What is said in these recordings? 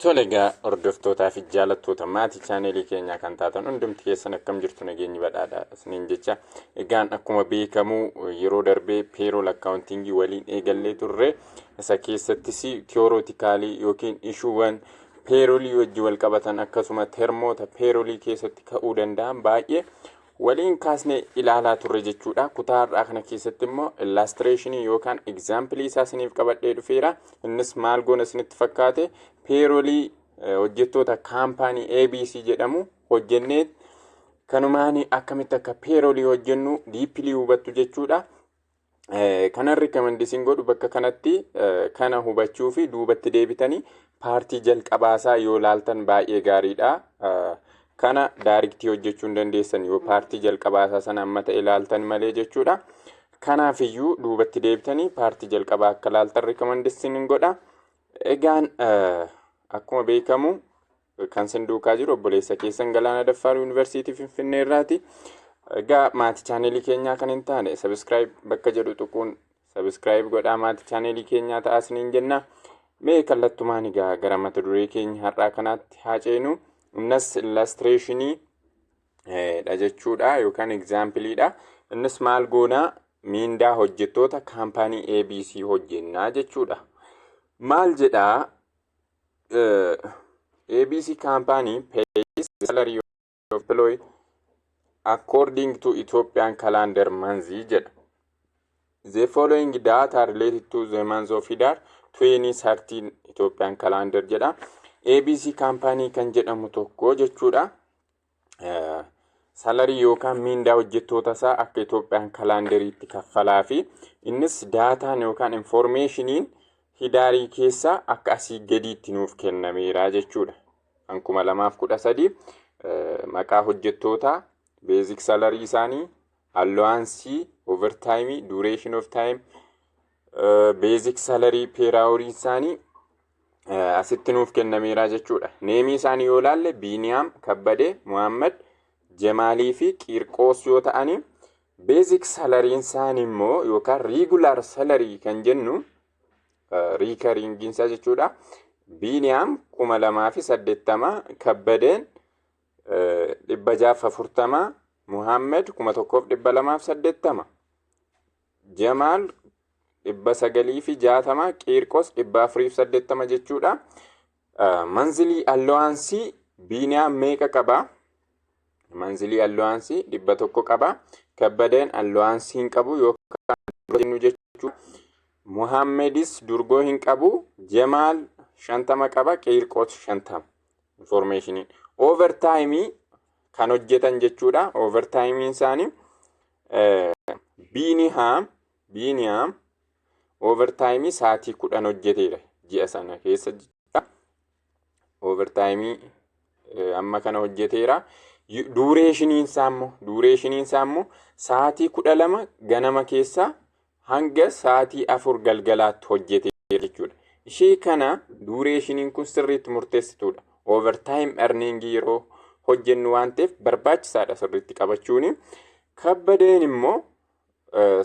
Tole egaa hordoftootaa fi jaalattoota maatii chaaneelii keenyaa kan taatan hundumti keessan akkam jirtu nageenyi badhaadha isiniin jecha. Egaan akkuma beekamu yeroo darbee payroll accountingii waliin eegallee turre isa keessattis theoretically yookiin issuuwwan payrollii wajji wal qabatan akkasuma termoota payrollii keessatti ka'uu danda'an baay'ee waliin kaasne ilaalaa turre jechuudha. Kutaa har'aa kana keessatti immoo illustration yookaan example isaa isiniif qabadhee dhufeera. Innis maal goona isinitti fakkaate payrollii hojjettoota kaampaanii ABC jedhamu hojjennee kanumaan akkamitti akka payrollii hojjennu deeply hubattu jechuudha. Kanan recommendation godhu bakka kanatti kana hubachuu fi duubatti deebitanii paartii jalqabaasaa yoo laaltan baay'ee gaariidha. Kana directly hojjechuun dandeessan yoo paartii jalqabaasaa sana amma ta'e ilaaltan malee jechuudha. Kanaaf iyyuu duubatti deebitanii paartii jalqabaa akka ilaaltan recommendation godha. Egaan akkuma beekamu kan sin duukaa jiru obboleessa keessan Galaana Daffaar Yuunivarsiitii Finfinnee irraati. Egaa maatii chaaneelii keenyaa kan hin taane subscribe bakka jedhu tuquun subscribe godhaa maatii chaaneelii keenyaa ta'aa isiniin jenna. Mee kallattumaan egaa gara mata duree keenya har'aa kanaatti haa ceenu. Innis illustrationii dha jechuudha yookaan exampleedha. Innis maal goonaa miindaa hojjettoota kaampaanii ABC hojjennaa jechuudha. Maal jedhaa ABC company pays salary of employee according to Ethiopian calendar month jedha. The following data are related to the month of Hidar 2013 Ethiopian calendar jedha. ABC company kan jedhamu tokko jechuudha. Salary yookaan miindaa hojjettoota isaa akka Ethiopian calendariitti kaffalaa fi innis daataan yookaan informationiin Hidaarii keessa akka asii gadiitti nuuf kennameera jechuudha. Kan 2013 maqaa hojjettoota basic salary isaanii, allowance, overtime, duration of time, basic salary per hour isaanii asitti nuuf kennameera jechuudha. Neemii isaanii yoo laalle Biiniyaam, Kabbadee, Muhammad, Jamaalii fi Qirqoos yoo ta'ani, basic salary isaanii immoo yookaan regular salary kan jennu recurring insa jechuudha. Biiniyaam 2080, Kabbadeen 640, Muhammad 1280, Jamaal 960, Qirqos 480 jechuudha. Manzilii allowance Biiniyaam meeqa qaba? Manzilii allowance 100 qaba. Kabbadeen allowance hin qabu yookaan jechuudha. Muhammadis durgoo hin qabu. Jamaal 50 qaba. Qirqos 50. Information. Overtime kan hojjetan jechuudha. Overtime isaanii Biiniyaam overtime saatii 10 hojjeteera ji'a sana keessa jechuudha. Overtime amma kana hojjeteera. Duration isaa immoo saatii 12 ganama keessa hanga saatii 4 galgalaatti hojjeteera jechuudha. Ishee kana duration kun sirriitti murteessituudha. Overtime earning yeroo hojjennu waan ta'eef barbaachisaadha sirriitti qabachuuni. Kabbadeen immoo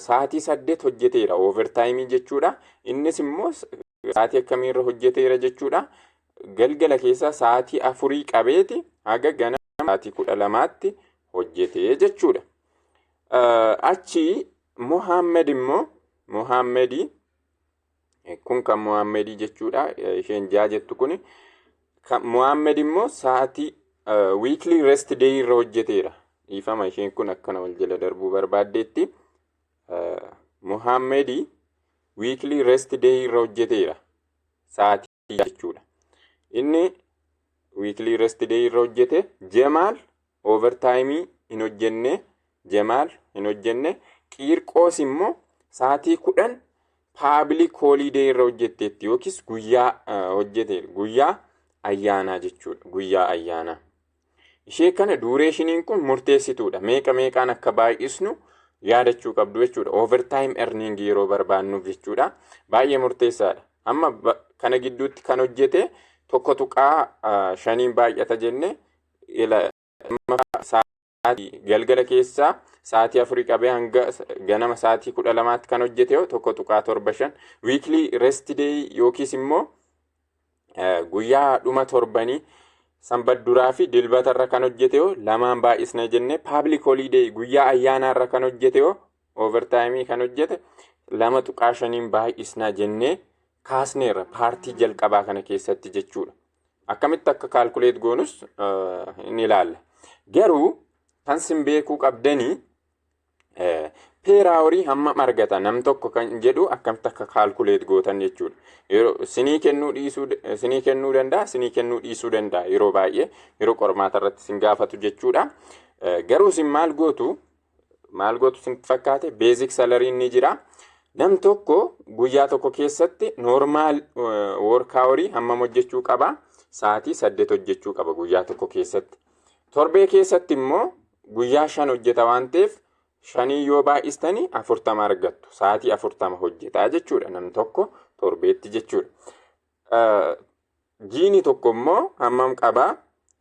saatii 8 hojjeteera overtime jechuudha. Innis immoo saatii akkamiirra hojjeteera jechuudha. Galgala keessa saatii 4 qabeeti haga ganama saatii 12tti hojjetee jechuudha. Achi Muhammad immoo Muhammadii kun kan Muhammadii jechuudha. Isheen jaa jettu kuni Muhammad immoo saatii weekly rest day irra hojjeteera. Dhiifama isheen kun akkana wal jala darbuu barbaaddeetti. Muhammadii weekly rest day irra hojjeteera saatii jechuudha. Inni weekly rest day irra hojjete. Jamaal overtime hin hojjenne. Qirqoos immoo saatii 10 public holiday irra hojjetteetti yookiis guyyaa hojjeteera. Guyyaa ayyaanaa jechuudha. Guyyaa ayyaanaa. Ishee kana durationiin kun murteessituudha. Meeqaan akka baay'isnu yaadachuu qabdu jechuudha. Overtime earning yeroo barbaannuuf jechuudha. Baay'ee murteessaadha. Amma kana gidduutti kan hojjete tokko tuqaa 5 baay'ata jenne galgala keessaa saatii 4 qabee hanga ganama saatii 12tti kan hojjete yoo tokko tuqaa 7 5 weekly rest day yookiis immoo guyyaa dhuma torbanii sanbadduraa fi dilbatarra kan hojjete yoo lamaan baay'isna jenne public holiday guyyaa ayyaanaarra kan hojjete yoo overtime kan hojjete 2.5 baay'isna jenne kaasneerra paartii jalqabaa kana keessatti jechuudha. Akkamitti akka calculate goonus ni ilaalla. Garuu kan sin beekuu qabdanii payroll hamma argata nam tokko kan jedhu akkamitti akka calculate gootan jechuudha. Yeroo sinii kennuu dhiisuu danda'a yeroo baay'ee yeroo qormaata irratti sin gaafatu jechuudha. Garuu sin maal gootu sin fakkaate basic salary ni jira. Nam tokko guyyaa tokko keessatti normal work hour hammam hojjechuu qaba? Sa'aatii 8 hojjechuu qaba guyyaa tokko keessatti. Torbee keessatti immoo guyyaa 5 hojjeta waan ta'eef 5 yoo baay'istanii 40 argattu. Sa'aatii 40 hojjetaa jechuudha nam tokko torbeetti jechuudha. Jiini tokko immoo hammam qaba?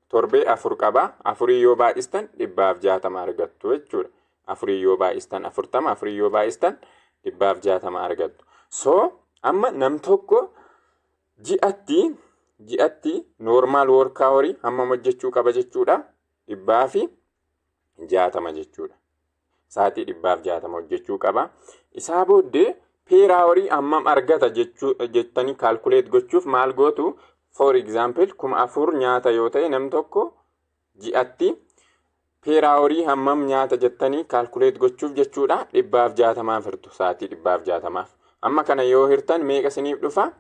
Torbee 4 qaba. 4 yoo baay'istan 160 argattu jechuudha. 4 yoo baay'istan 40, 4 yoo baay'istan 160 argattu. So amma nam tokko ji'atti normal work hour hammam hojjechuu qaba jechuudha. 160 jechuudha. Sa'aatii 160 hojjechuu qaba. Isaa booddee payroll hammam argata jettanii calculate gochuuf maal gootu? For example 4,000 nyaata yoo ta'e nam tokko ji'atti payroll hammam nyaata jettanii calculate gochuuf jechuudha 160 firtu sa'aatii 160. Amma kana yoo hirtan meeqa siniif dhufa?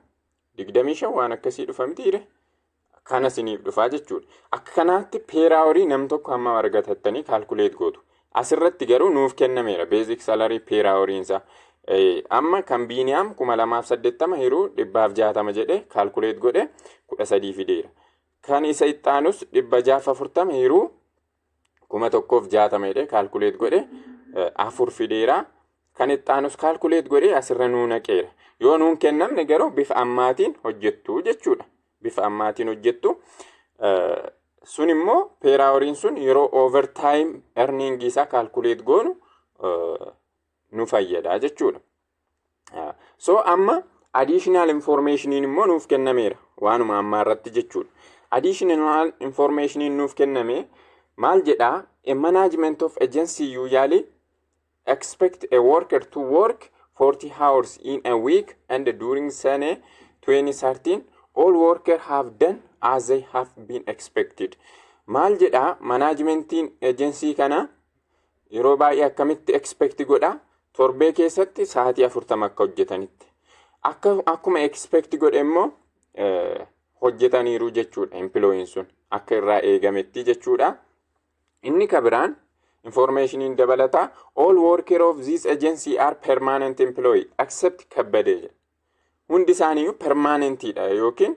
25 waan akkasii dhufa mitiire. Kana siniif dhufa jechuudha. Akka kanaatti payroll nam tokko hammam argatattanii calculate gootu. Asirratti garuu nuuf kennameera basic salary payroll-insa. Amma kan biiniyaam 280 hiruu 160 jedhe calculate godhe 13 fideera. Kan isa ittaanus 640 hiruu 160 jedhe calculate godhe 4 fideera. Kan ittaanus calculate godhe asirra nuu naqeera. Yoo nuun kennamne garuu bifa ammaatiin hojjettu jechuudha. Bifa ammaatiin hojjettu. Sun immoo payroll sun yeroo overtime earning isaa calculate goonu nu fayyada jechuudha. So amma additional information immoo nuuf kennameera waanuma amma irratti jechuudha. Additional information nuuf kenname maal jedha? A management of agency usually expect a worker to work 40 hours in a week, and during Sane 2013 all workers have done as they have been expected. Maal jedha? Managementiin agency kana yeroo baay'ee akkamitti expect godha? Torbee keessatti sa'aatii 40 akka hojjetanitti. Akkuma expect godhe immoo hojjetaniiru jechuudha employeen sun akka irraa eegametti jechuudha. Inni kabiraan information dabalata all workers of this agency are permanent employee except Kabbade. Hundi isaanii permanentidha yookiin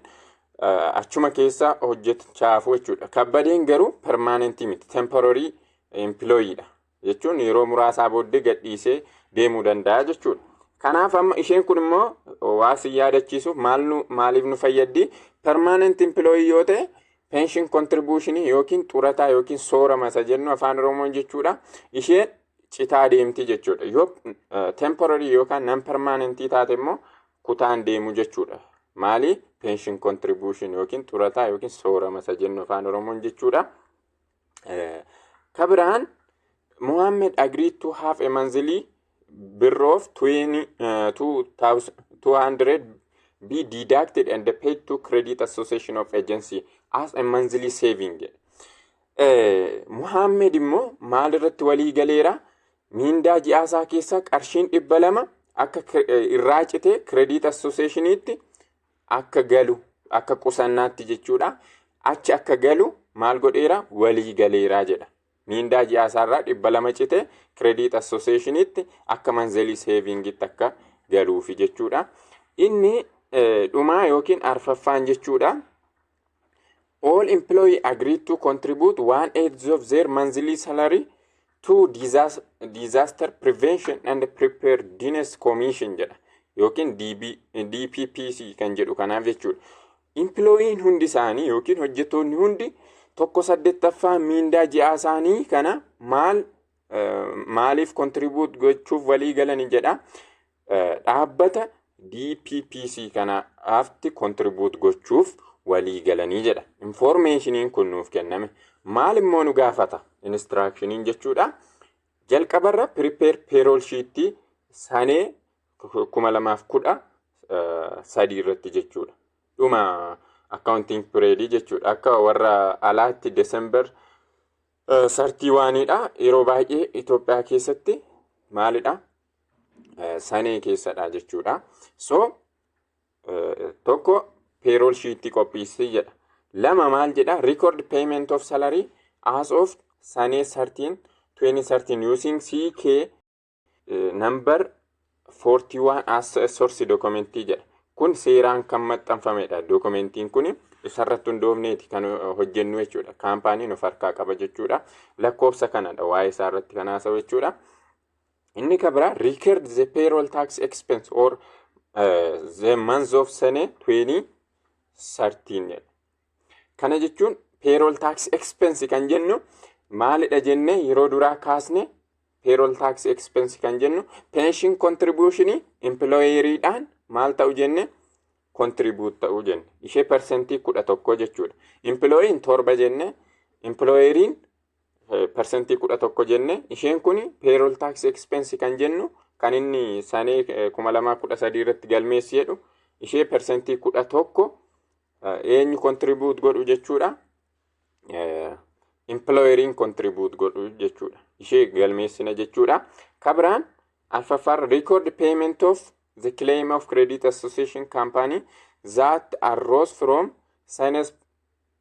achuma keessa hojjechaafu jechuudha. Kabbadeen garuu permanent miti, temporary employeedha jechuun yeroo muraasaa booddee gadhiisee deemuu danda'a jechuudha. Kanaaf amma isheen kun immoo waasi yaadachiisuuf maaliif nu fayyaddi? Permanent employee yoo ta'e pension contribution yookiin xurataa yookiin soorama isa jennu afaan Oromoon jechuudha. Isheen citaa deemti jechuudha. Yoo temporary yookaan non permanent taate immoo kutaan deemu jechuudha. Maali? Pension contribution yookiin xurataa yookiin soorama isa jennu afaan Oromoon jechuudha. Kabiraan Mohammed agreed to have a monthly bill of 200 be deducted and paid to Credit Association of Agency as a monthly saving. Mohammed immoo maal irratti walii galeera? Mindaa ji'aasaa keessa qarshiin 200 akka irraa cite Credit Associationitti akka galu akka qusannaatti jechuudha. Achi akka galu maal godheera? Walii galeera jedha. Mindaa ji'aasaarraa 200 cite Credit Associationitti akka monthly savingitti akka galuufi jechuudha. Inni dhumaa yookiin arfaffaan jechuudha. All employees agreed to contribute 1/8 of their monthly salary to disaster prevention and preparedness commission jedha yookiin DPPC kan jedhu kanaaf jechuudha. Employeen hundi isaanii yookiin hojjettoonni hundi 1/8 mindaa ji'aa isaanii kana maaliif contribute gochuuf walii galanii jedha. Dhaabbata DPPC kana afti contribute gochuuf walii galanii jedha. Informationiin kun nuuf kenname. Maal immoo nu gaafata? Instructioniin jechuudha. Jalqabarra prepare payroll sheet sanee 2013 irratti jechuudha. Dhuma accounting period jechuudha. Akka warra alaatti December 31dha. Yeroo baay'ee Itoophiyaa keessatti maalidha? Sanee keessadha jechuudha. So tokko payroll sheet qopheessii jedha. Lama maal jedha? Record payment of salary as of Sanee 13 2013 using CK number 41 as a source document jedha. Kun seeraan kan maxxanfamedha. Dokumentiin kun isarratti hundoofneeti kan hojjennu jechuudha. Kaampaaniin of harkaa qaba jechuudha. Lakkoofsa kanadha waa'ee isaarratti kan haasawu jechuudha. Inni kabira record the payroll tax expense or the month of Sanee 2013 jedha. Kana jechuun payroll tax expense kan jennu maalidha jenne yeroo duraa kaasne payroll tax expense kan jennu pension contribution employeeriidhaan maal ta'u jenne contribute ta'u jenne ishee percentii 11 jechuudha. Employeen 7 jenne employeeriin percentii 11 jenne isheen kun payroll tax expense kan jennu kan inni Sanee 2013 irratti galmeessi jedhu ishee percentii 11 eenyu contribute godhu jechuudha. Employeeriin contribute godhu jechuudha. Ishee galmeessina jechuudha. Kabiraan alfaffar record payment of the claim of credit association company that arose from Sanee's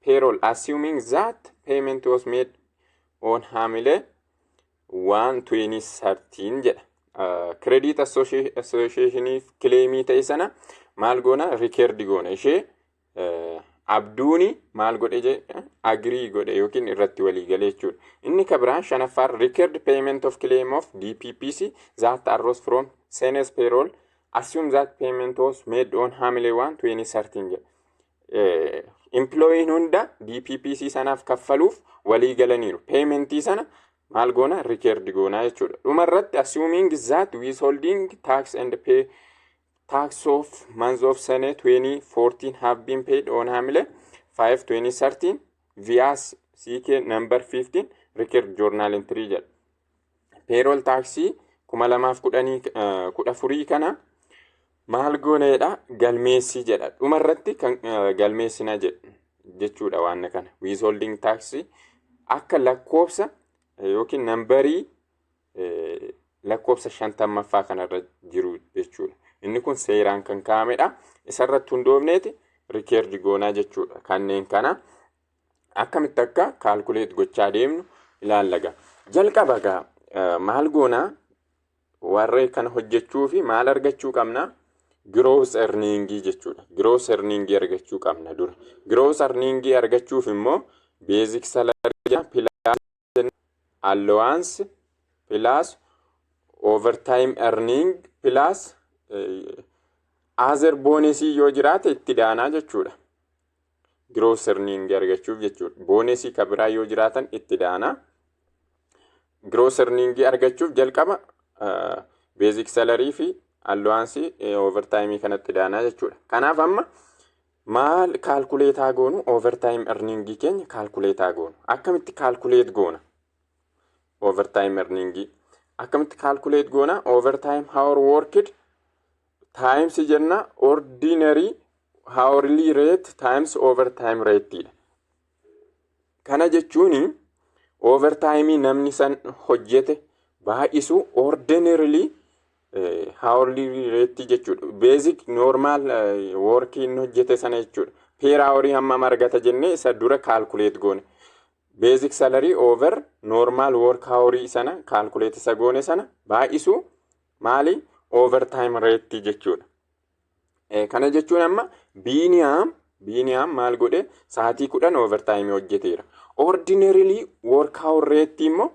payroll assuming that payment was made on Hamile 1/2013 jedha. Credit association claimii ta'e sana maal goona record goona ishee abduuni maal godhe jedha agree godhe yookiin irratti walii galee jechuudha. Inni kabiraan shanaffar record payment of claim of DPPC that arose from Sanee's payroll assume that payment was made on Hamile 1/2013 jedha. Employee hunda DPPC sanaaf kaffaluuf walii galaniiru. Paymentii sana maal goona record goona jechuudha. Dhumarratti assuming that withholding tax and pay tax of month of Sanee 2014 have been paid on Hamile 5/2013 via CK number 15 record journal entry jedha. Payroll taxi 2014 kana maal gooneedha galmeessi jedha. Dhumarratti kan galmeessina jechuudha waan kana. Withholding tax akka lakkoofsa yookiin nambarii lakkoofsa 50ffaa kanarra jiru jechuudha. Inni kun seeraan kan kaa'amedha. Isarratti hundoofneeti record goonaa jechuudha. Kanneen kana akkamitti akka calculate gochaa deemnu ilaalla. Jalqaba maal goonaa warree kana hojjechuu fi maal argachuu qabna? Gross earning jechuudha. Gross earning argachuu qabna dura. Gross earning argachuuf immoo basic salary plus allowance plus overtime earning plus other bonus yoo jiraate itti daanaa jechuudha. Gross earning argachuuf jechuudha. Bonus kabiraa yoo jiraatan itti daanaa. Gross earning argachuuf jalqaba basic salary fi allowance overtime kanatti daanaa jechuudha. Kanaaf amma maal calculate goonu overtime earning keenya calculate goonu. Akkamitti calculate goona? Overtime earning akkamitti calculate goona? Overtime hour worked times jenna ordinary hourly rate times overtime rate. Kana jechuun overtime namni san hojjete baay'isu ordinarily hourly rate jechuudha. Basic normal working hojjete sana jechuudha. Per hour hamma margata jenne isa dura calculate goone. Basic salary over normal work hour sana calculate isa goone sana baay'isu maali? Overtime rate jechuudha. Kana jechuun amma biiniyaam maal godhe sa'aatii 10 overtime hojjeteera. Ordinarily work hour rate immoo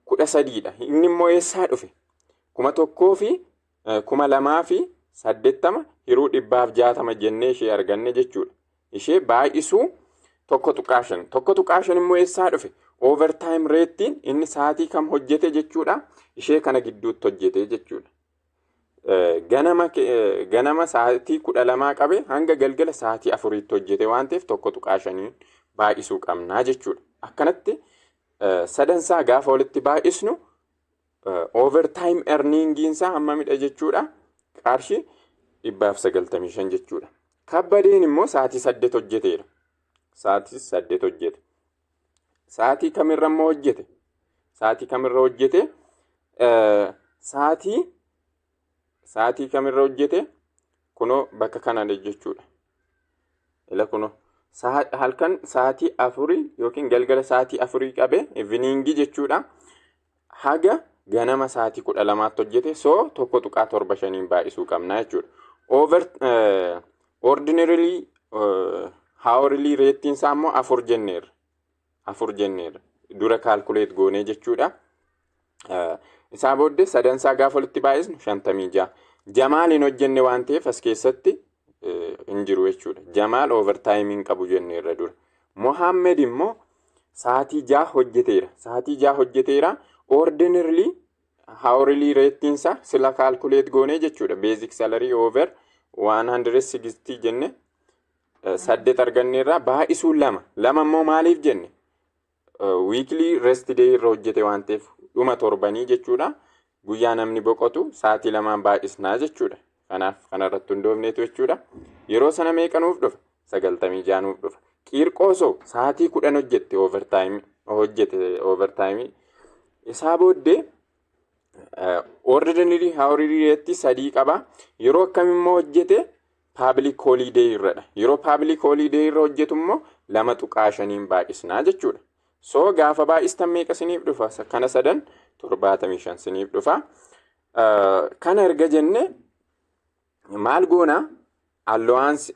13 dha. Inni immoo eessaa dhufe? 1,000 fi 2,080 hiruu 160 jennee ishee arganne jechuudha. Ishee baay'isuu tokko tuqaashan immoo eessaa dhufe? Overtime rate inni sa'aatii kam hojjete jechuudha. Ishee kana gidduutti hojjete jechuudha. ganama sa'aatii 12 qabe hanga galgala sa'aatii 4tti hojjete waan ta'eef 1.5 baay'isuu qabnaa jechuudha. Akkanatti sadansaa gaafa walitti baay'isnu overtime earningiin isaa hammamidha jechuudha. Qarshii 195 jechuudha. Kabbadeen immoo sa'aatii 8 hojjeteera. Sa'aatii 8 hojjete. Sa'aatii kamirra immoo hojjete? Sa'aatii kamirra hojjete? Sa'aatii kamirra hojjete? Kunoo bakka kanadha jechuudha. Ila kunoo halkan sa'aatii 4 yookiin galgala sa'aatii 4 qabe eveningii jechuudha. Haga ganama sa'aatii 12tti hojjete. So 1.75 baay'isuu qabna jechuudha. Ordinarily hourly rate isaa immoo 4 jenneerra. 4 jenneerra. Dura calculate goonee jechuudha. Isaa booddee sadansaa gaafa walitti baay'isnu 56. Jamaal hin hojjenne waan ta'eef as keessatti hin jiru jechuudha. Jamaal overtime hin qabu jenneerra dura. Mohammed immoo sa'aatii 6 hojjeteera. Sa'aatii 6 hojjeteera. Ordinarily hourly rate isaa sila calculate goonee jechuudha. Basic salary over 160 jenne 8 arganneerra. Baay'isuun 2. 2 immoo maaliif jenne? Weekly rest day irra hojjete waan ta'eef dhuma torbanii jechuudha. Guyyaa namni boqotu sa'aatii 2 baay'isnaa jechuudha. Kanaaf kanarratti hundoofneetu jechuudha. Yeroo sana meeqa nuuf dhufa? 96 nuuf dhufa. Qiirqoosoo sa'aatii 10 hojjette overtime. Isaa booddee ordinary hourly rate 3 qaba. Yeroo akkamimmoo hojjete? Public holiday irradha. Yeroo public holiday irra hojjetu immoo 2.5 baay'isnaa jechuudha. So gaafa baay'istan meeqa siniif dhufa? Kana 75 siniif dhufa. Kana erga jenne maal goona? Allowance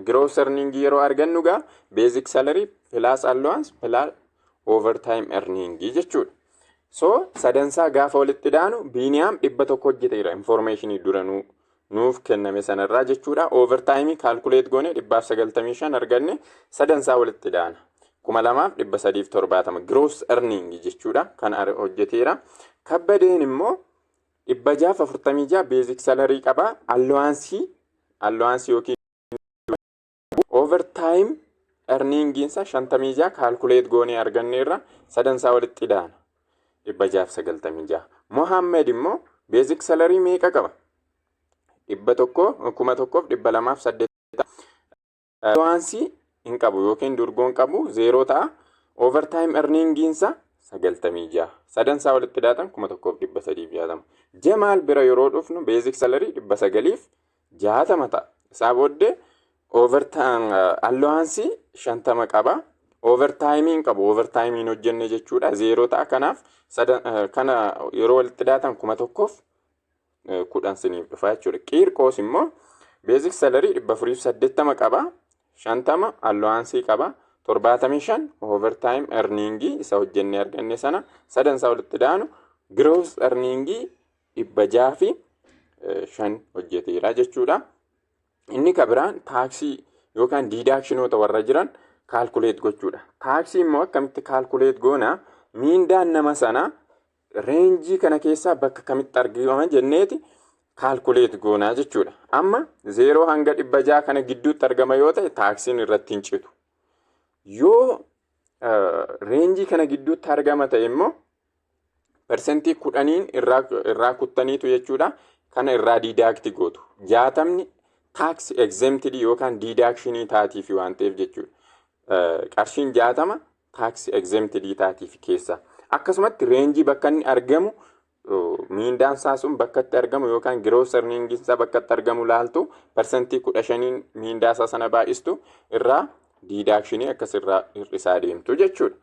gross earning yeroo argannu gaa basic salary plus allowance plus overtime earning jechuudha. So sadansaa gaafa walitti daanu Biiniyaam 100 hojjeteera. Information dura nuuf kenname sanarraa jechuudha. Overtime calculate goone 195 arganne sadansaa walitti daana. 2370 gross earning jechuudha. Kan hojjeteera. Kabbadeen immoo 646 basic salary qaba. Allowance yookiin overtime earning insa 56 calculate goone arganneerra sadansaa walitti daana. 696. Mohammed immoo basic salary meeqa qaba? 1,280. Allowance hin qabu yookiin durgoon qabu 0 ta'a. Overtime earning insa 96. Sadansaa walitti daatan 1,360. Jamaal bira yeroo dhufnu basic salary 960 ta'a. Isaa booddee overtime allowance 50 qaba. Overtime hin qabu. Overtime hin hojjenne jechuudha. 0 ta'a. Kanaaf kana yeroo walitti daatan 1,010 siniif dhufa jechuudha. Qiirqoos immoo basic salary 480 qaba. 50 allowance qaba. 75 overtime earning isa hojjenne arganne sana sadansaa walitti daanu gross earning 605 hojjeteera jechuudha. Inni kabiraan taaksii yookaan deductionoota warra jiran calculate gochuudha. Taaksii immoo akkamitti calculate goona? Miindaan nama sana range kana keessaa bakka kamitti argama jenneeti calculate goona jechuudha. Amma 0 hanga 600 kana gidduutti argama yoo ta'e taaksiin irratti hin citu. Yoo range kana gidduutti argama ta'e immoo percentii 10 irraa kuttaniitu jechuudha. Kana irraa deduct gootu. 60 tax exempted yookaan deduction taatiif waan ta'eef jechuudha. Qarshiin 60 tax exempted taatiif keessa. Akkasumatti range bakka inni argamu miindaan isaa sun bakka itti argamu yookaan gross earning isaa bakka itti argamu laaltu percentii 15 miindaa isaa sana baay'istu irraa deduction akkasirraa hir'isaa deemtu jechuudha.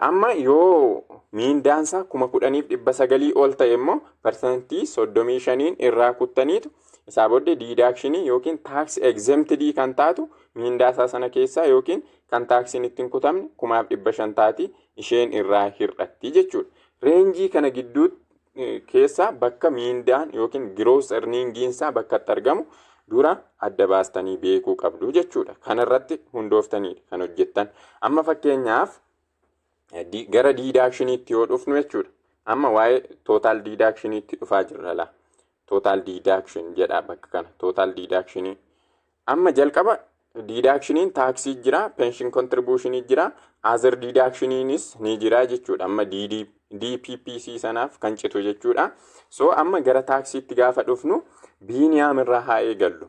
Amma yoo miindaan isaa 10,900 ol ta'e immoo percentii 35 irraa kuttaniitu isaa booddee deduction yookiin tax exempted kan taatu miindaa isaa sana keessaa yookiin kan taaksiin ittiin kutamne 1,500 taati isheen irraa hir'atti jechuudha. Range kana gidduu keessa bakka miindaan yookiin gross earning isaa bakka itti argamu dura adda baastanii beekuu qabdu jechuudha. Kanarratti hundooftanii kan hojjettan. Amma fakkeenyaaf gara deductioniitti yoo dhufnu jechuudha. Amma waa'ee total deductioniitti dhufaa jirra laa. total deduction jedha bakka kana total deduction. Amma jalqaba deductioniin taaksii jira, pension contribution jira, other deductioniinis ni jira jechuudha. Amma DPPC sanaaf kan citu jechuudha. So amma gara taaksiitti gaafa dhufnu biiniyaam irraa haa eegallu.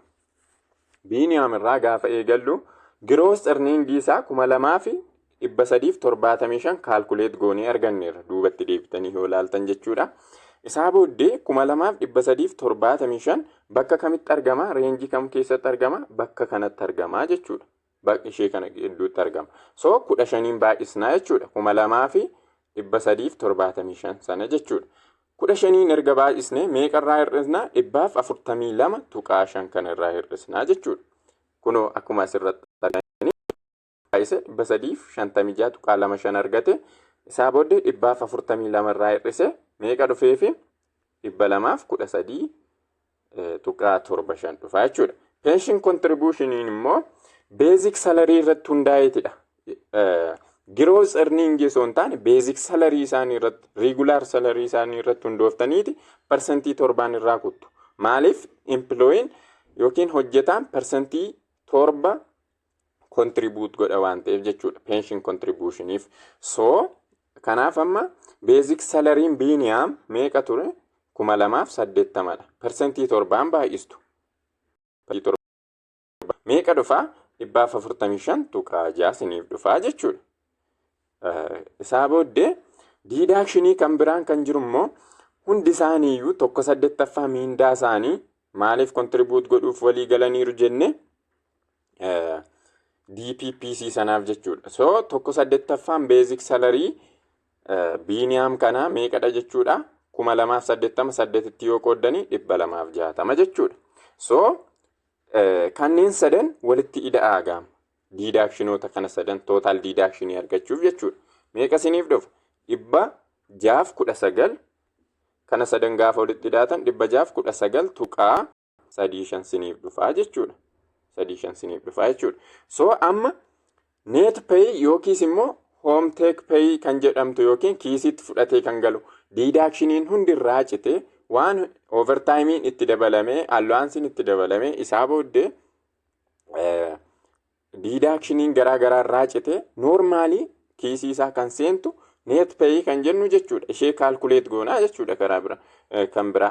Biiniyaam irraa gaafa eegallu gross earning isaa 2375 calculate goonee arganneerra duubatti deebitanii yoo ilaaltan jechuudha. Isaa booddee 2375 bakka kamitti argama? Reenjii kam keessatti argama? Bakka kanatti argama jechuudha. Bakki ishee kana gidduutti argama. So 15 baay'isnaa jechuudha. 2375 sana jechuudha. 15 erga baay'isnee meeqarraa hir'isnaa? 442.5 kan irraa hir'isnaa jechuudha. Kunoo akkuma asirratti arganii baay'ise 356.25 argate. Isaa booddee 442 irraa hir'ise meeqa dhufeefi 213.75 dhufa jechuudha. Pension contribution immoo basic salary irratti hundaa'eetidha. Gross earning osoo hin taane basic salary isaanii irratti regular salary isaanii irratti hundooftaniiti percentii 7 irraa kuttu. Maaliif employeen yookiin hojjetaan percentii 7 contribute godha waan ta'eef jechuudha pension contributioniif. So kanaaf amma basic salary biiniyaam meeqa ture? 2080dha. Percentii 7 baay'istu. Meeqa dhufaa? 445.6 siniif dhufaa jechuudha. Isaa booddee deductionii kan biraan kan jiru immoo hundi isaaniiyyuu 1/8 miindaa isaanii maaliif contribute godhuuf walii galaniiru jenne DPPC sanaaf jechuudha. So 1/8 basic salary biiniyaam kana meeqadha jechuudha? 2088 yoo qooddanii 260 jechuudha. So kanneen sadan walitti ida'aagama. Deductionoota kana sadan total deduction argachuuf jechuudha. Meeqa siniif dhufa? 619 kana sadan gaafa walitti ida'atan 619.35 siniif dhufa jechuudha. 35 siniif dhufa jechuudha. So amma net pay yookiis immoo home take pay kan jedhamtu yookiin kiisitti fudhatee kan galu deductioniin hundi irraa cite waan overtimein itti dabalame allowancein itti dabalame isaa booddee deductioniin garaa irraa cite normally kiisii isaa kan seentu net pay kan jennu jechuudha. Ishee calculate goonaa jechuudha karaa bira kan bira.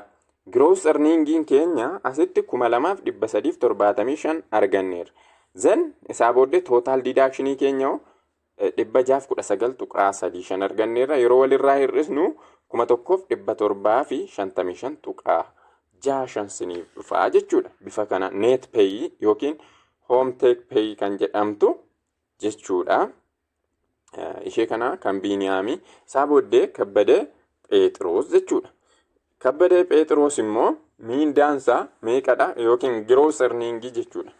Gross earningin keenya asitti 2375 arganneera. Then isaa booddee total deductionii keenya 619.35 arganneera. Yeroo walirraa hir'isnu 1755.65 siniif dhufaa jechuudha. Bifa kana net pay yookiin home take pay kan jedhamtu jechuudha. Ishee kana kan biiniyaami. Isaa booddee kabbadee Phexros jechuudha. Kabbadee Phexros immoo miindaansaa meeqadha yookiin gross earning jechuudha.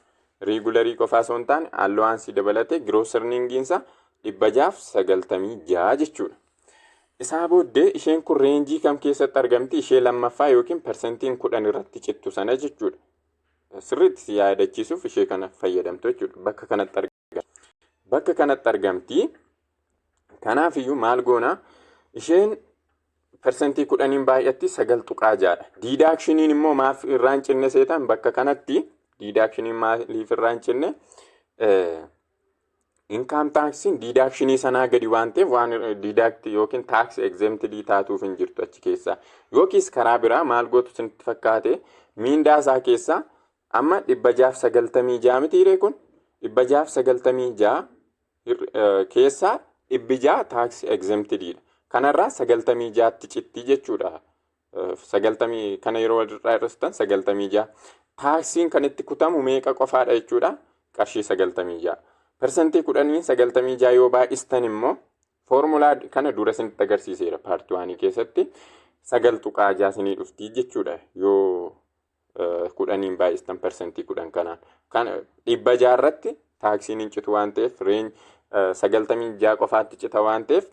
Regularii qofaa osoo hin taane allowance dabalatee gross earningiinsa 696 jechuudha. Isaa booddee isheen kun reenjii kam keessatti argamti? Ishee lammaffaa yookiin persentiin 10 irratti cittu sana jechuudha. Sirriitti yaadachiisuuf ishee kana fayyadamtu jechuudha. Bakka kanatti argamti. Kanaaf iyyuu maal goona? Isheen persentii 10 baay'atti 9.6dha. Deductioniin immoo maaf irraan cinne seetan bakka kanatti deductioniin maaliif irraan cinne income taxiin deductionii sanaa gadi waan ta'eef waan deduct yookiin tax exempted taatuuf hin jirtu achi keessaa. Yookiis karaa biraa maal gootu isinitti fakkaate miindaa isaa keessaa amma 696 mitiiree kun 696 keessaa 600 tax exemptedidha. Kanarraa 96tti citti jechuudha. 90 kana yeroo walirraa hir'istan 96. Taksiin kan itti kutamu meeqa qofaadha jechuudha? Qarshii 96. Persentii 10 96 yoo baay'istan immoo formulaa kana dura isinitti agarsiiseera paartii 1 keessatti 9.6 sinii dhufti jechuudha. Yoo 10 baay'istan persentii 10 kanaan kan 600 irratti taksiin hin citu waan ta'eef reenj 96 qofaatti cita waan ta'eef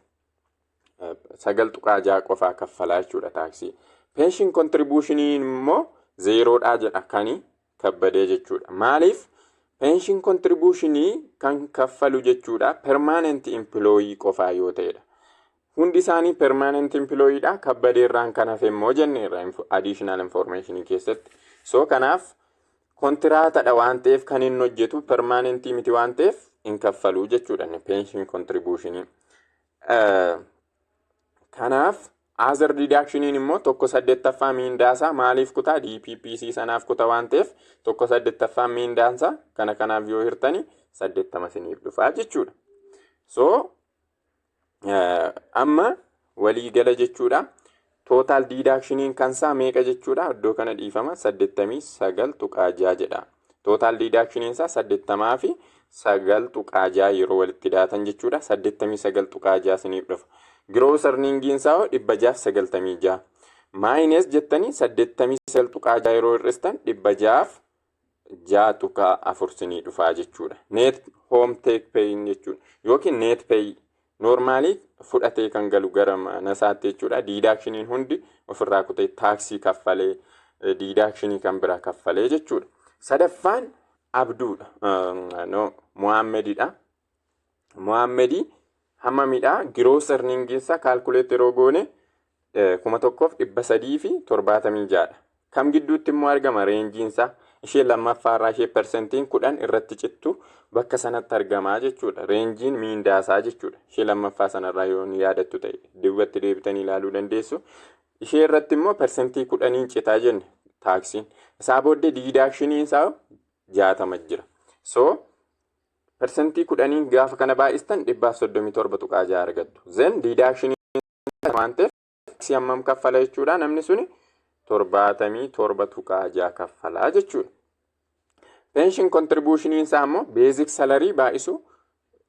9.6 qofaa kaffalaa jechuudha taksii. Pension contribution immoo 0dha jedha kani kabbadee jechuudha. Maaliif pension contribution kan kaffalu jechuudha permanent employee qofaa yoo ta'edha. hundi isaanii permanent employee dha. Kabbadeerraan kan hafe immoo jenneerra additional information keessatti. So kanaaf kontiraatadha waan ta'eef kan inni hojjetu permanent miti waan ta'eef hin kaffalu jechuudha pension contribution. Kanaaf other deduction immoo 1/8 miindaasaa maaliif kutaa DPPC sanaaf kutaa waan ta'eef 1/8 miindaansaa kanaaf yoo hirtani 80 isiniif dhufaa jechuudha. So amma walii gala jechuudha. Total deduction kansaa meeqa jechuudha? Iddoo kana dhiifama 89.6 jedha. Total deduction isaa 89.6 yeroo walitti daatan jechuudha. 89.6 isiniif dhufa. Gross earning isaa 696 minus jettanii 89.6 yeroo hir'istan 606.4 isiniif dhufa jechuudha. Net home take pay jechuudha yookiin net pay normally fudhatee kan galu gara nasaatti jechuudha. Deduction hundi ofirraa kutee taaksii kaffalee deduction kan biraa kaffalee jechuudha. Sadaffaan Abduudha. Muhammedidha. Muhammedi hammamidha? Gross earning isaa calculate yeroo goone 1376 dha. Kam gidduutti immoo argama range isaa? Ishee lammaffaarraa ishee percentiin 10 irratti cittu bakka sanatti argamaa jechuudha. Rangein miindaasaa jechuudha. Ishee lammaffaa sanarraa yoo yaadattu ta'e duubatti deebitanii ilaaluu dandeessu. Ishee irratti immoo percentii 10 citaa jenne taaksiin. Isaa booddee deduction isaa 60 jira. So percentii 10 gaafa kana baay'istan 137.6 argattu. Then deduction waan ta'eef taaksii hammam kaffala jechuudha namni suni 77.6 kaffalaa jechuudha. Pension contribution isaa immoo basic salary baay'isu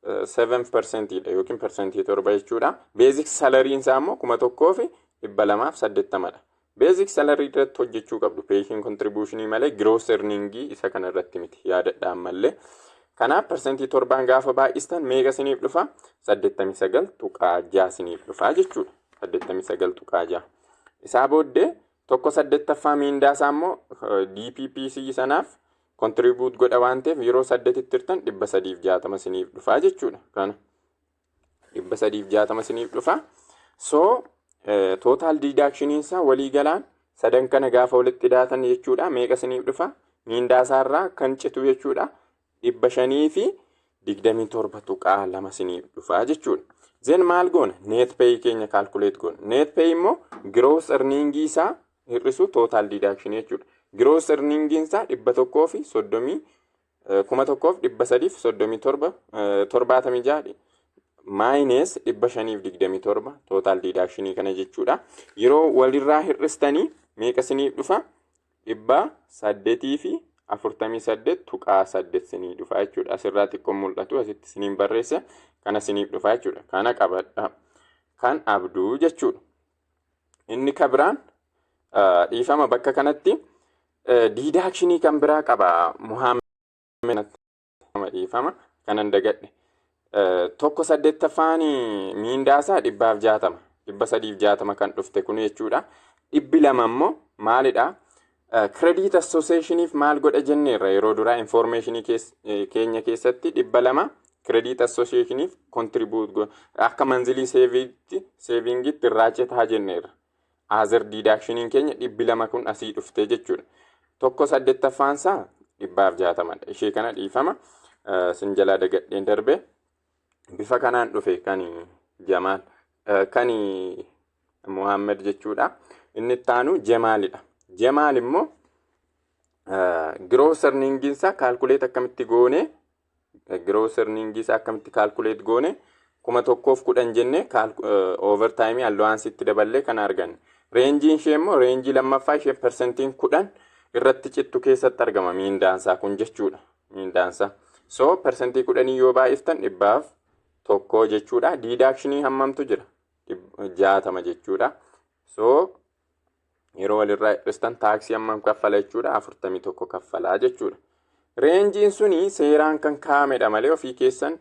7% dha yookiin percentii 7 jechuudha. Basic salary isaa immoo 1280 dha. Basic salary irratti hojjechuu qabdu pension contribution malee gross earning isa kana irratti miti yaadadhaan malee. Kanaaf percentii 7 gaafa baay'istan meeqa isiniif dhufa? 89.6 isiniif dhufa jechuudha. 89.6. Isaa booddee 1/8 miindaasaa immoo DPPC sanaaf contribute godha waan ta'eef yeroo 8 itti hirtan 360 isiniif dhufa jechuudha. Kana 360 isiniif dhufa. So total deduction isaa walii galaan sadan kana gaafa walitti daatan jechuudha meeqa isiniif dhufa? Miindaasaarraa kan citu jechuudha 527.2 isiniif dhufa jechuudha. Then maal goona? Net pay keenya calculate goona. Net pay immoo gross earning isaa hir'isu total deduction jechuudha. Gross earning isaa 1,337 minus 527 total deduction kana jechuudha. Yeroo walirraa hir'istanii meeqa isiniif dhufa? 848.8 isiniif dhufa jechuudha. Asirraa xiqqoon mul'atu asitti isiniin barreessa kana isiniif dhufa jechuudha. Kana qabadha. Kan abduu jechuudha. Inni kabiraan dhiifama bakka kanatti deduction kan biraa qaba. Muhammad dhiifama kanan dagadhe. 1/8 miindaasaa 360 kan dhufte kun jechuudha. 200 immoo maalidha? Credit associationiif maal godha jenneerra yeroo duraa information keenya keessatti 200 credit associationiif contribute akka manzilii savingitti irraachetaa jenneerra. Other deduction keenya 200 kun asii dhufte jechuudha. 1/8 isaa 360 dha. Ishee kana dhiifama sin jalaa dagadheen darbe bifa kanaan dhufe kan Jamaal kan Muhammad jechuudha. Inni itti aanu Jamaalidha. Jamaal immoo gross earning isaa calculate akkamitti goone? Gross earning isaa akkamitti calculate goone? 1,010 jenne overtime allowance itti daballee kan arganne. Range ishee immoo range lammaffaa ishee percentiin 10 irratti cittu keessatti argama miindaansaa kun jechuudha. Miindaansaa. So percentii 10 yoo baay'iftan 100 jechuudha. Deduction hammamtu jira? 60 jechuudha. So yeroo walirraa hir'istan taaksii hammam kaffala jechuudha? 41 kaffalaa jechuudha. Rangein suni seeraan kan kaa'amedha malee ofii keessan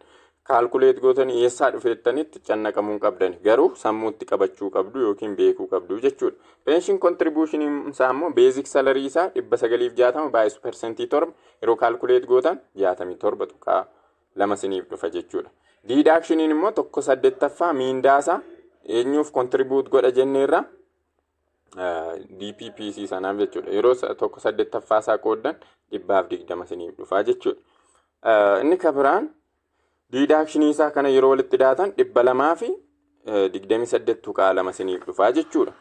calculate gootanii eessaa dhufeettanitti cannaqamuu qabdan. Garuu sammuutti qabachuu qabdu yookiin beekuu qabdu jechuudha. Pension contribution isaa immoo basic salary isaa 960 baay'isu percentii 7 yeroo calculate gootan 67.2 isiniif dhufa jechuudha. Deduction immoo 1/8 miindaasaa eenyuuf contribute godha jenneerra DPPC sanaaf jechuudha. Yeroo tokko 8ffaa isaa qooddan 120 isiniif dhufaa jechuudha. Inni kabiraan deduction isaa kana yeroo walitti daatan 228 tuqaa 2 isiniif dhufaa jechuudha.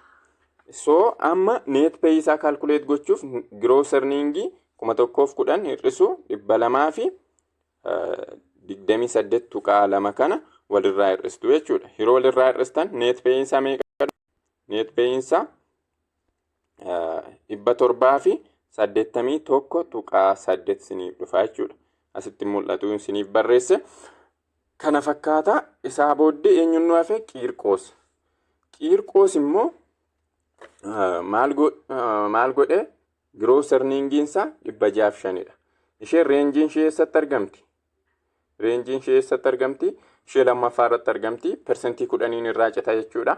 So amma net pay isaa calculate gochuuf gross earning 1,010 hir'isu 228 tuqaa 2 kana walirraa hir'istu jechuudha. Yeroo walirraa hir'istan net pay isaa meeqa? Net pay isaa 781 tuqaa 8 isiniif dhufaa jechuudha. Asitti mul'atu isiniif barreesse. Kana fakkaata isaa booddee eenyuun nu hafe Qiirqoos. Qiirqoos immoo maal godhe gross earning isaa 605 dha. Ishee reenjiin ishee eessatti argamti? Reenjiin ishee eessatti argamti? Ishee lammaffaa irratti argamti. Persentii 10 irraa cita jechuudha.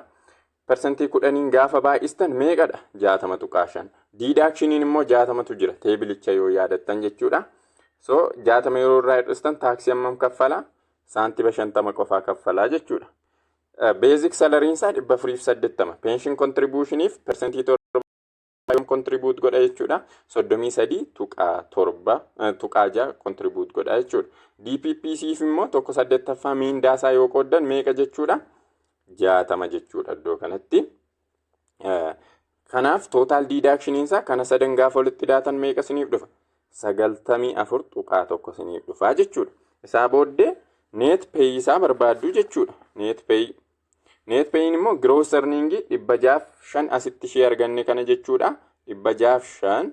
Persentii 10 gaafa baay'istan meeqadha? 60.5. Deductioniin immoo 60tu jira. Teebilicha yoo yaadattan jechuudha. So 60 yeroo irraa hir'istan taaksii hammam kaffala? Saantiba 50 qofaa kaffalaa jechuudha. Basic salary isaa 480. Pension contributioniif persentii 7 contribute godha jechuudha. 33 tuqaa 6 contribute godha jechuudha. DPPCif immoo 1/8ffaa miindaasaa yoo qooddan meeqa jechuudha? 60 jechuudha iddoo kanatti. Kanaaf total deduction isaa kana sadan gaafa walitti daatan meeqa isiniif dhufa? 94 tuqaa 1 isiniif dhufa jechuudha. Isaa booddee net pay isaa barbaaddu jechuudha. Net pay immoo gross earning 605 asitti ishee arganne kana jechuudha. 605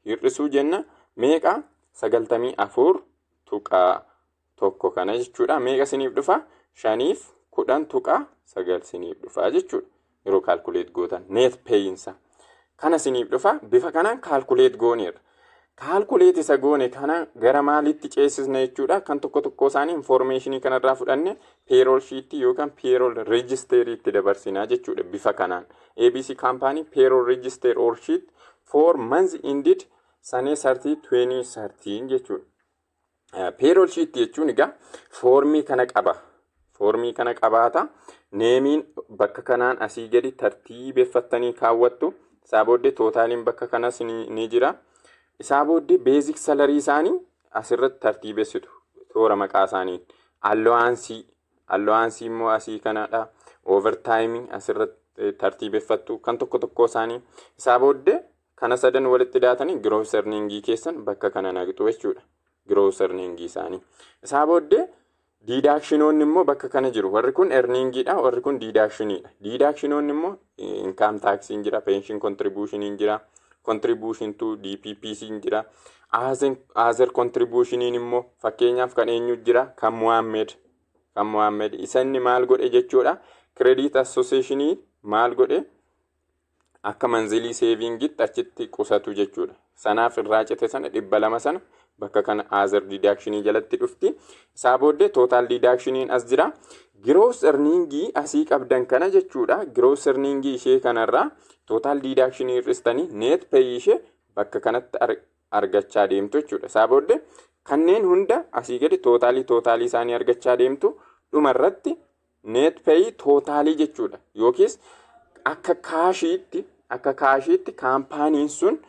hir'isuu jenna meeqa? 94 tuqaa 1 kana jechuudha. Meeqa isiniif dhufa? 5 10 tuqaa 9 isiniif dhufa jechuudha. Yeroo calculate gootan net pay isaa kana isiniif dhufa. Bifa kanaan calculate gooneerra. Calculate isa goone kana gara maalitti ceesisna jechuudha. Kan tokko isaanii information kanarraa fudhanne payroll sheet yookaan payroll register itti dabarsinaa jechuudha. Bifa kanaan ABC company payroll register or sheet for months ended Sunday 30 2013 jechuudha. Payroll sheet jechuun egaa foormii kana qaba. Foormii kana qabaata. Neemiin bakka kanaan asii gadi tartiibeffattanii kaawwattu. Isaa booddee tootaaliin bakka kanas ni jira. Isaa booddee basic salary isaanii asirratti tartiibessitu toora maqaa isaanii. Allowance immoo asii kanadha. Overtime asirratti tartiibeffattu kan tokko isaanii. Isaa booddee kana sadan walitti daatanii gross earning keessan bakka kana naqxu jechuudha. Gross earning isaanii. Isaa booddee deductionoonni immoo bakka kana jiru. Warri kun earningidha, warri kun deductionidha. Deductionoonni immoo income taxiin jira, pension contributioniin jira. Contribution to DPPC jira. Other contributioniin immoo fakkeenyaaf kan eenyu jira? Kan Muhammed isanni maal godhe jechuudha? Credit associationii maal godhe? Akka monthly savingitti achitti qusatu jechuudha. Sanaaf irraa cite sana 200 sana bakka kana other deductionii jalatti dhufti. Isaa booddee total deductioniin as jira. Gross earning asii qabdan kana jechuudha. Gross earning ishee kanarraa total deduction hir'istanii net pay ishee bakka kanatti argachaa deemtu jechuudha. Isaa booddee kanneen hunda asii gadi tootaalii isaanii argachaa deemtu dhumarratti net pay tootaalii jechuudha. Yookiis akka kaashiitti kaampaaniin sun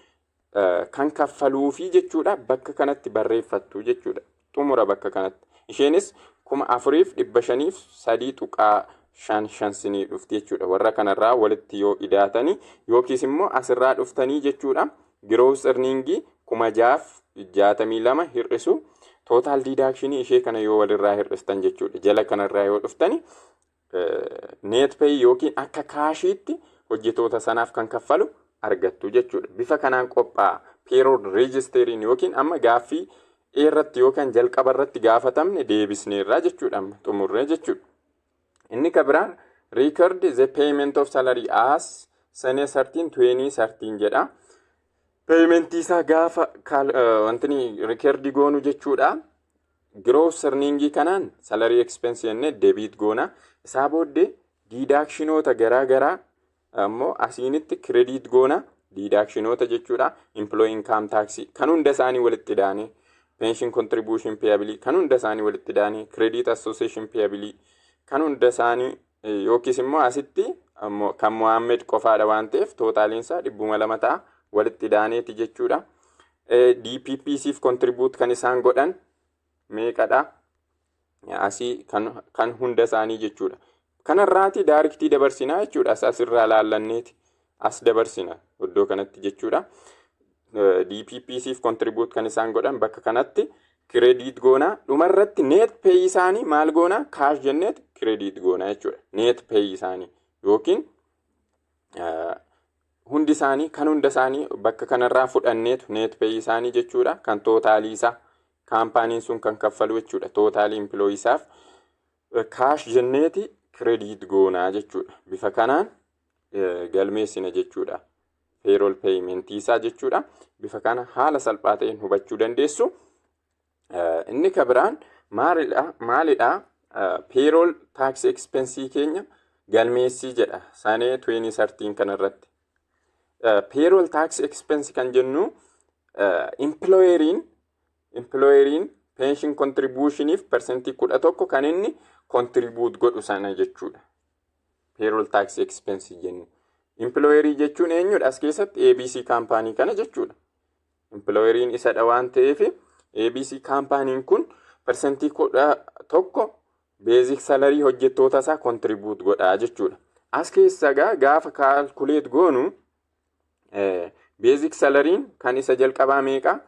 kan kaffaluufi jechuudha bakka kanatti barreeffattu jechuudha. Xumura bakka kanatti. Isheenis 4,503 tuqaa 5 sinii dhufti jechuudha. Warra kanarraa walitti yoo idaatanii yookiis immoo asirraa dhuftanii jechuudha. Gross earning 662 hir'isu total deduction ishee kana yoo walirraa hir'istan jechuudha. Jala kanarraa yoo dhuftanii net pay yookiin akka kaashiitti hojjetoota sanaaf kan kaffalu argattu jechuudha. Bifa kanaan qophaa'a payroll registering yookiin amma gaaffii irratti yookaan jalqaba irratti gaafatamne deebisneerra jechuudha. Xumurree jechuudha. Inni kabiraan record the payment of salary as Sunday 13 2013 jedha. Payment isaa gaafa wantini record goonu jechuudha. Gross earning kanaan salary expense jenne debit goona. Isaa booddee deductionoota garaa ammoo asiinitti credit goona. Deductionoota jechuudha. Employee income tax kan hunda isaanii walitti daane. Pension contribution payable kan hunda isaanii walitti daane. Credit association payable kan hunda isaanii yookiis immoo asitti kan Muhammed qofaadha waan ta'eef tootaaliinsaa 200 ta'a walitti daaneeti jechuudha. DPPCf contribute kan isaan godhan meeqadha? Asii kan hunda isaanii jechuudha. Kanarraati daariktii dabarsinaa jechuudha. Asirraa laallanneeti as dabarsina iddoo kanatti jechuudha. DPPCf contribute kan isaan godhan bakka kanatti credit goonaa. Dhumarratti net pay isaanii maal goonaa? Cash jenneet credit goonaa jechuudha. Net pay isaanii yookiin hundi isaanii kan hunda isaanii bakka kanarraa fudhanneetu net pay isaanii jechuudha. Kan tootaalii isaa kaampaaniin sun kan kaffalu jechuudha. Tootaalii employeesaaf cash jenneeti credit goonaa jechuudha. Bifa kanaan galmeessina jechuudha. Payroll payment isaa jechuudha. Bifa kana haala salphaa ta'een hubachuu dandeessu. Inni kabiraan maalidha? Payroll tax expense keenya galmeessii jedha. Sanee 2013 kanarratti. Payroll tax expense kan jennu employeriin pension contributionif percentii 11 kan inni contribute godhu sana jechuudha. Payroll tax expense jennu. Employerii jechuun eenyudha? As keessatti ABC kaampaanii kana jechuudha. Employeriin isadha waan ta'eef ABC kaampaaniin kun percentii 11 basic salary hojjettoota isaa contribute godhaa jechuudha. As keessa gaafa calculate goonu basic salary kan isa jalqabaa meeqa?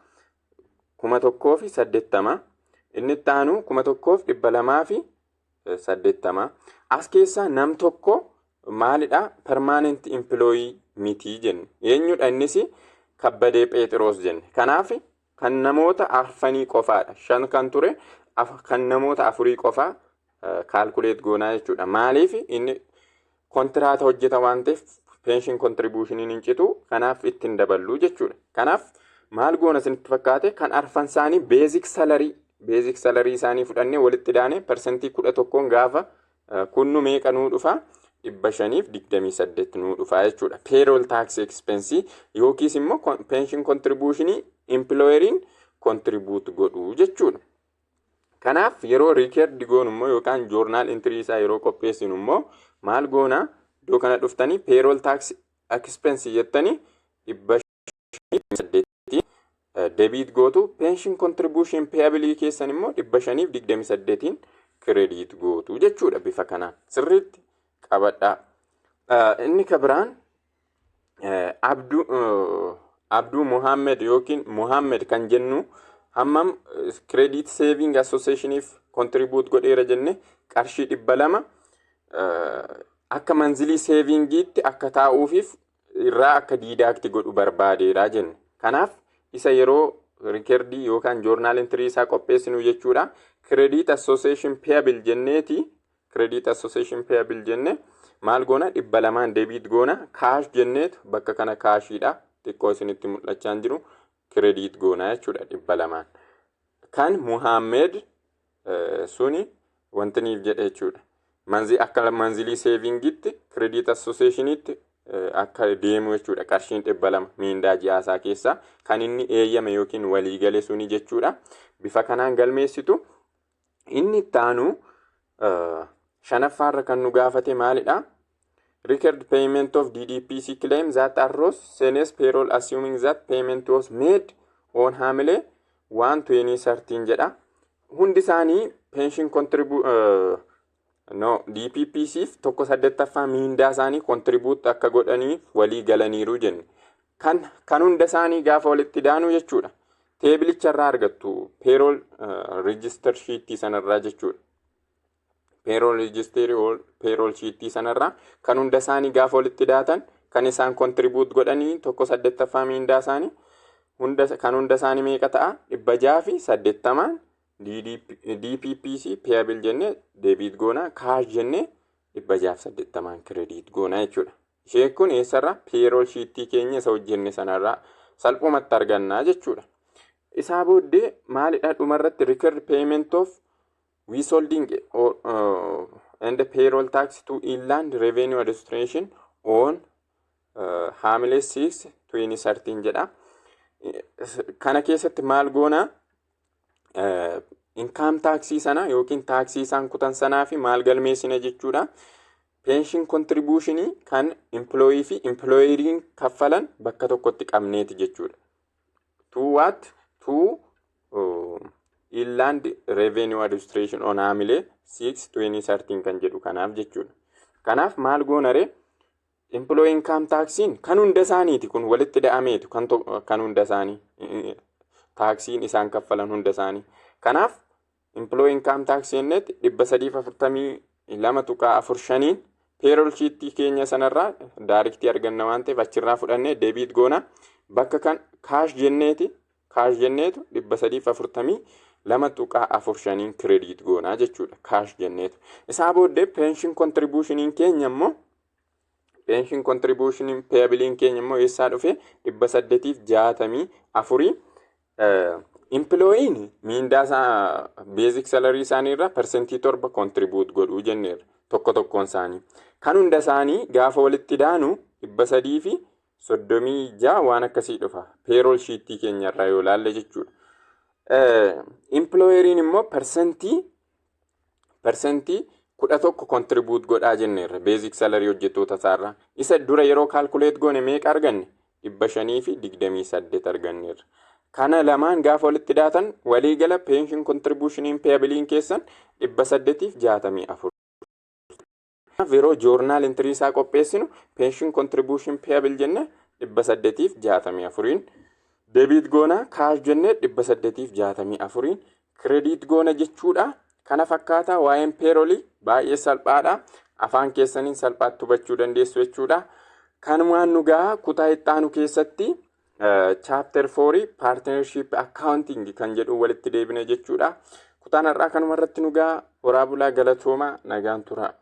1,180. Inni itti aanu 1,280. As keessa nam tokko maalidha? Permanent employee miti jenne. Eenyudha innis? Kabbadee Phexros jenne. Kanaaf kan namoota afanii qofaadha. 5 kan ture kan namoota 4 qofaa calculate goonaa jechuudha. Maaliif inni kontraata hojjeta waan ta'eef pension contribution hin citu, kanaaf ittiin daballu jechuudha. Kanaaf maal goona isinitti fakkaate? Kan arfan isaanii basic salary isaanii fudhannee walitti daane percentii 11 gaafa kunnu meeqa nuu dhufa? 528 nuu dhufa jechuudha. Payroll tax expense yookiis immoo pension contribution employeriin contribute godhu jechuudha. Kanaaf yeroo record goonu immoo yookaan journal entry isaa yeroo qopheessinu immoo maal goona? Iddoo kana dhuftanii payroll tax expense jettanii 528 debit gootu, pension contribution payable keessan immoo 528 credit gootu jechuudha. Bifa kanaan sirriitti qabadhaa. Inni kabiraan Abduu Muhammed yookiin Muhammed kan jennu hammam credit saving associationiif contribute godheera jenne qarshii 200 akka manzilii savingiitti akka taa'uufiif irraa akka diidaakti godhu barbaadeera jenne. Kanaaf isa yeroo recordii yookaan journal entry isaa qopheessinu jechuudha. Credit association payable jenneeti. Credit association payable jenne maal goona? 200 debit goona. Cash jenneet bakka kana caashidha. Xiqqoo isinitti mul'achaa jiru credit goona jechuudha 200. Kan Muhammed suni wantaniif jedhe jechuudha. Akka manzilii savingiitti credit associationitti akka deemu jechuudha. Qarshiin 200 miindaa ji'aasaa keessa kan inni eeyyame yookiin walii gale suni jechuudha. Bifa kanaan galmeessitu. Inni itti aanu shanaffaarra kan nu gaafate maalidha? Record payment of DDPC claim that arose Senes payroll assuming that payment was made on Hamile 1/2013 jedha. Hundi isaanii pension DPPCf 1/8 miindaa isaanii contribute akka godhanii walii galaniiru jenne. Kan hunda isaanii gaafa walitti daanu jechuudha. Teebilicharraa argattu payroll register sheet sanarraa jechuudha. Payroll register payroll sheet sanarraa kan hunda isaanii gaafa walitti daatan kan isaan contribute godhanii 1/8 miindaa isaanii kan hunda isaanii meeqa ta'a? 680 DPPC payable jenne debit goona, cash jenne 680 credit goona jechuudha. Isheen kun eessarraa? Payroll sheet keenya isa hojjenne sanarraa salphumatti argannaa jechuudha. Isaa booddee maalidha? Dhumarratti record payment of withholding and payroll tax to inland revenue administration on Hamile 6 2013 jedha. Kana keessatti maal goona? Income taxii sana yookiin taxii isaan kutan sanaa fi maal galmeessina jechuudha. pension contribution kan employee fi employeriin kaffalan bakka tokkotti qabneeti jechuudha. To what? To Inland Revenue Administration on Amile 6/2013 kan jedhu kanaaf jechuudha. Kanaaf maal goonare employee income taxiin kan hunda isaaniiti kun walitti da'ameetu kan hunda isaanii taxiin isaan kaffalan hunda isaanii. Kanaaf employee income tax net 342.45 payroll sheet keenya sanarraa directly arganna waan ta'eef achirraa fudhannee debit goona bakka kan cash jenneetu 342.45 credit goona jechuudha cash jenneetu. Isaa booddee pension contribution keenya immoo pension contribution payable keenya immoo eessaa dhufe 864 employee miindaa basic salary isaanii irraa percentage 7 contribute godhuu jenneerra tokkoon isaanii. Kan hunda isaanii gaafa walitti daanu 336 waan akkasii dhufa payroll sheet keenya irraa yoo laalle jechuudha. Employeriin immoo percentage 11 contribute godhaa jenneerra basic salary hojjettoota isaarraa. Isa dura yeroo calculate goone meeqa arganne 528 arganneerra. Kana lamaan gaafa walitti daatan waliigala pension contribution payable keessan 864. Yeroo journal entry isaa qopheessinu pension contribution payable jenne 864 debit goona cash jenne 864 credit goona jechuudha. Kana fakkaata waa'een payroll baay'ee salphaadha. Afaan keessaniin salphaatti hubachuu dandeessu jechuudha. Kanumaan nugaa kutaa ittaanu keessatti chapter 4 partnership accounting kan jedhu walitti deebina jechuudha. Kutaan har'aa kanuma irratti nugaa waraabulaa galatoomaa nagaan tura.